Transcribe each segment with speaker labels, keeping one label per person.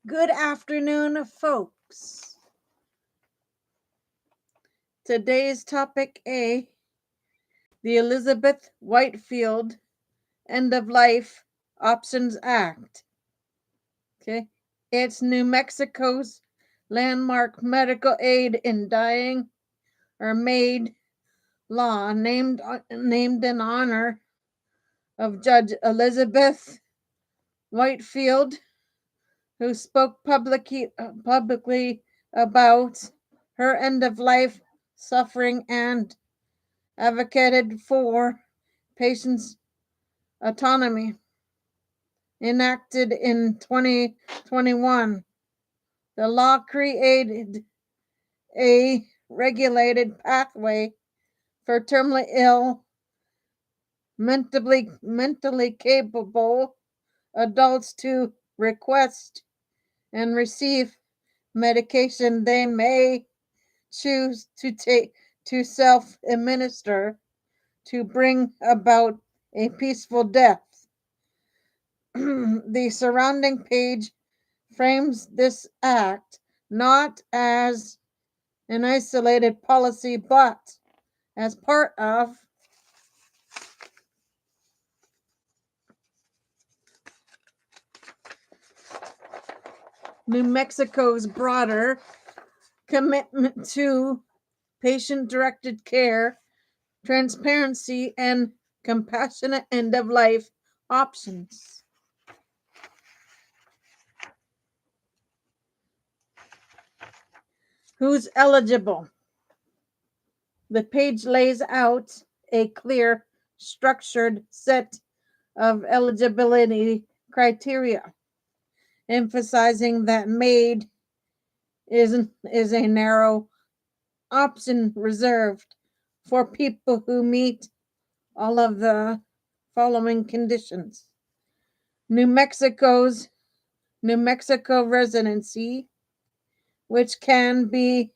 Speaker 1: Good afternoon, folks. Today's topic A, the Elizabeth Whitefield End of Life Options Act. Okay. It's New Mexico's landmark medical aid in dying or made law named in honor of Judge Elizabeth Whitefield, who spoke publicly about her end of life suffering and advocated for patients' autonomy. Enacted in 2021, the law created a regulated pathway for terminally ill, mentally capable adults to request and receive medication they may choose to take to self-administer to bring about a peaceful death. The surrounding page frames this act not as an isolated policy but as part of New Mexico's broader commitment to patient directed care, transparency, and compassionate end of life options. Who's eligible? The page lays out a clear, structured set of eligibility criteria, emphasizing that MAID is a narrow option reserved for people who meet all of the following conditions: New Mexico residency, which can be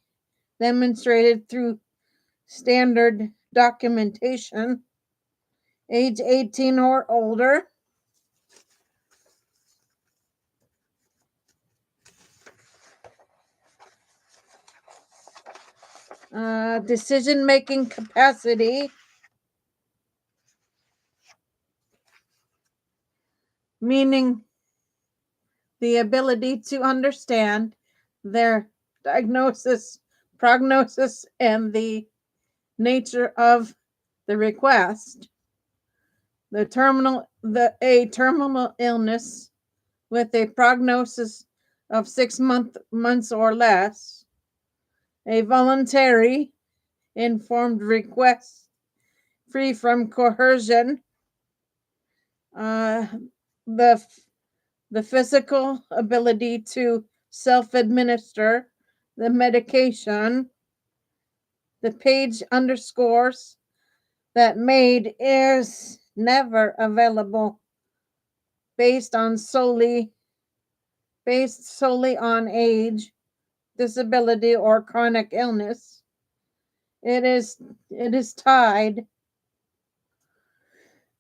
Speaker 1: demonstrated through standard documentation, age 18 or older, decision-making capacity, meaning the ability to understand their diagnosis, prognosis, and the nature of the request. A terminal illness with a prognosis of 6 months or less. A voluntary informed request free from coercion. The physical ability to self-administer the medication. The page underscores that MAID is never available based solely on age, disability, or chronic illness. It is tied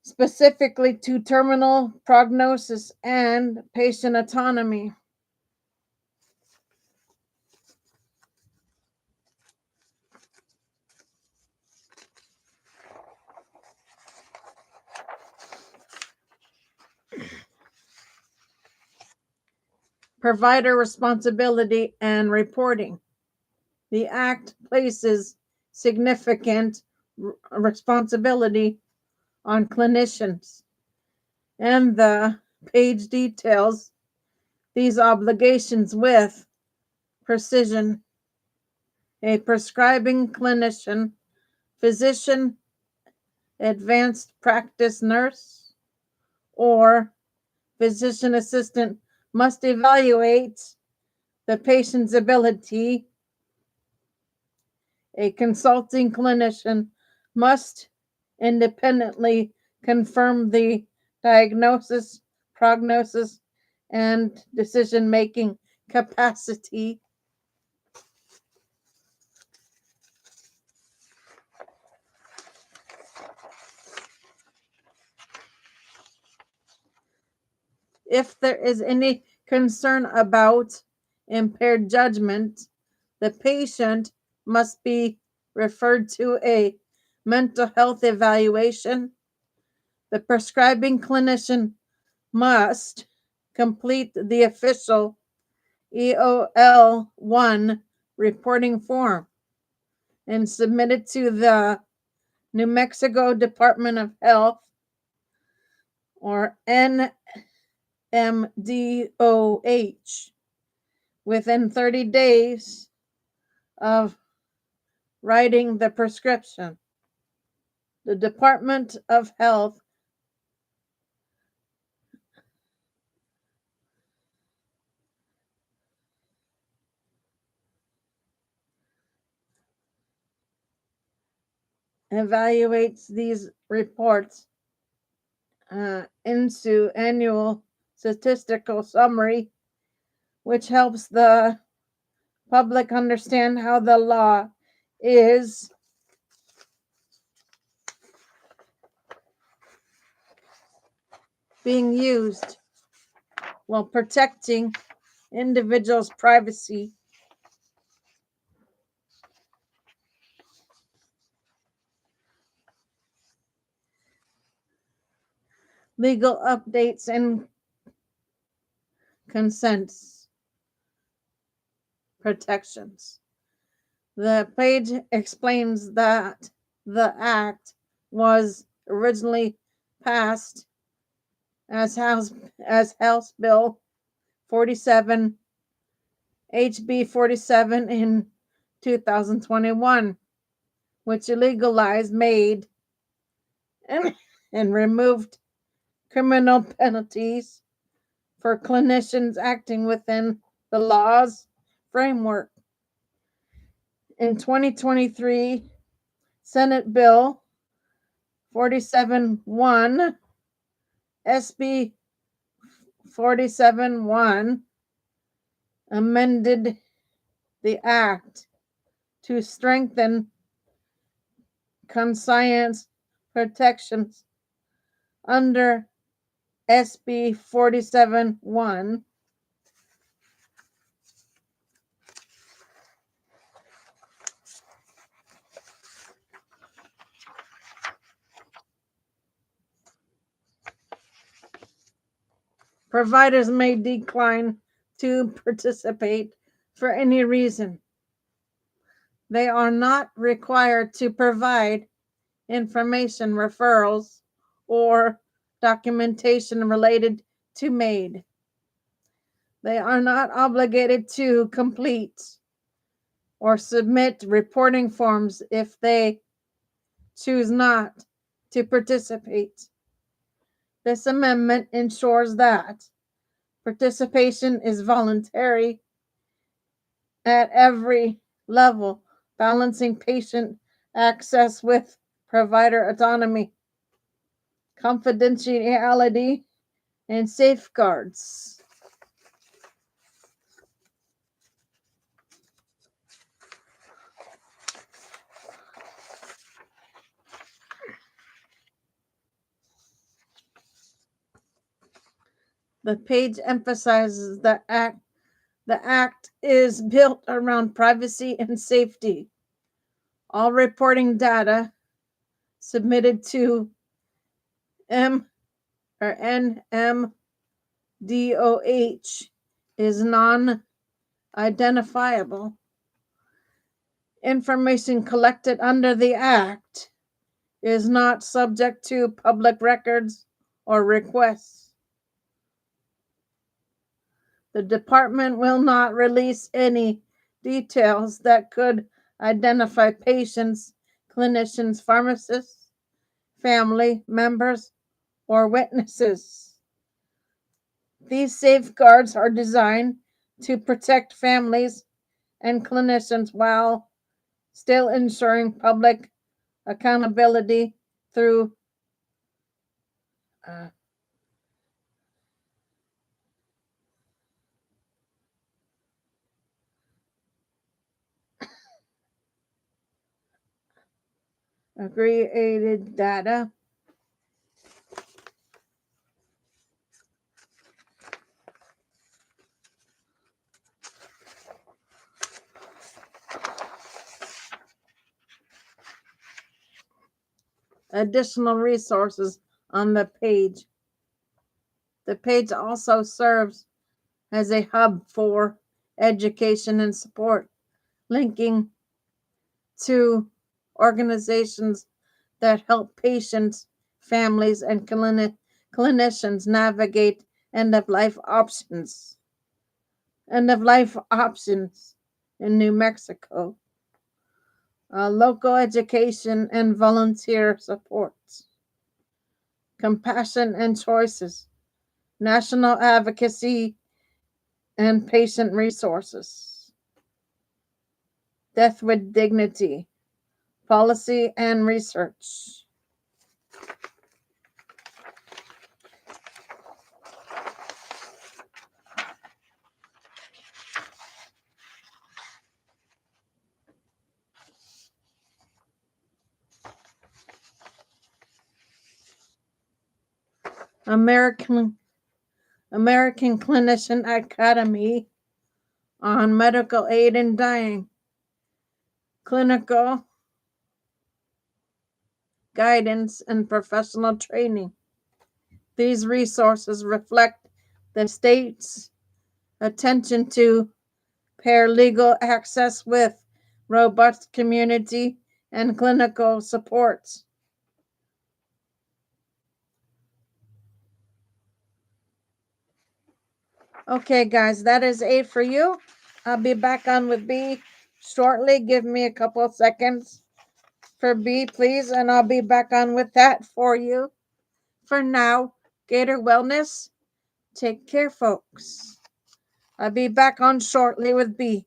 Speaker 1: specifically to terminal prognosis and patient autonomy. Provider responsibility and reporting. The Act places significant responsibility on clinicians, and the page details these obligations with precision. A prescribing clinician, physician, advanced practice nurse, or physician assistant must evaluate the patient's ability. A consulting clinician must independently confirm the diagnosis, prognosis, and decision-making capacity. If there is any concern about impaired judgment, the patient must be referred to a mental health evaluation. The prescribing clinician must complete the official EOL1 reporting form and submit it to the New Mexico Department of Health, or NMDOH, within 30 days of writing the prescription. The Department of Health evaluates these reports into annual statistical summary, which helps the public understand how the law is being used while protecting individuals' privacy. Legal updates and consents protections. The page explains that the act was originally passed as House Bill 47, HB 47 in 2021, which legalized, made, and removed criminal penalties for clinicians acting within the law's framework. In 2023, Senate Bill 47-1, SB 47-1, amended the act to strengthen conscience protections under SB 47-1. Providers may decline to participate for any reason. They are not required to provide information, referrals, or documentation related to MAID. They are not obligated to complete or submit reporting forms if they choose not to participate. This amendment ensures that participation is voluntary at every level, balancing patient access with provider autonomy, confidentiality, and safeguards. The page emphasizes that the act is built around privacy and safety. All reporting data submitted to NMDOH is non-identifiable. Information collected under the act is not subject to public records or requests. The department will not release any details that could identify patients, clinicians, pharmacists, family members, or witnesses. These safeguards are designed to protect families and clinicians while still ensuring public accountability through aggregated data. additional resources on the page. The page also serves as a hub for education and support, linking to organizations that help patients, families, and clinicians navigate end of life options. End of life options in New Mexico. Local education and volunteer supports. Compassion and choices. National advocacy and patient resources. Death with dignity. Policy and research. American Clinician Academy on medical aid in dying. Clinical guidance and professional training. These resources reflect the state's attention to paralegal access with robust community and clinical supports. Okay, guys, that is A for you. I'll be back on with B shortly. Give me a couple of seconds for B, please, and I'll be back on with that for you. For now, Gator Wellness, take care, folks. I'll be back on shortly with B.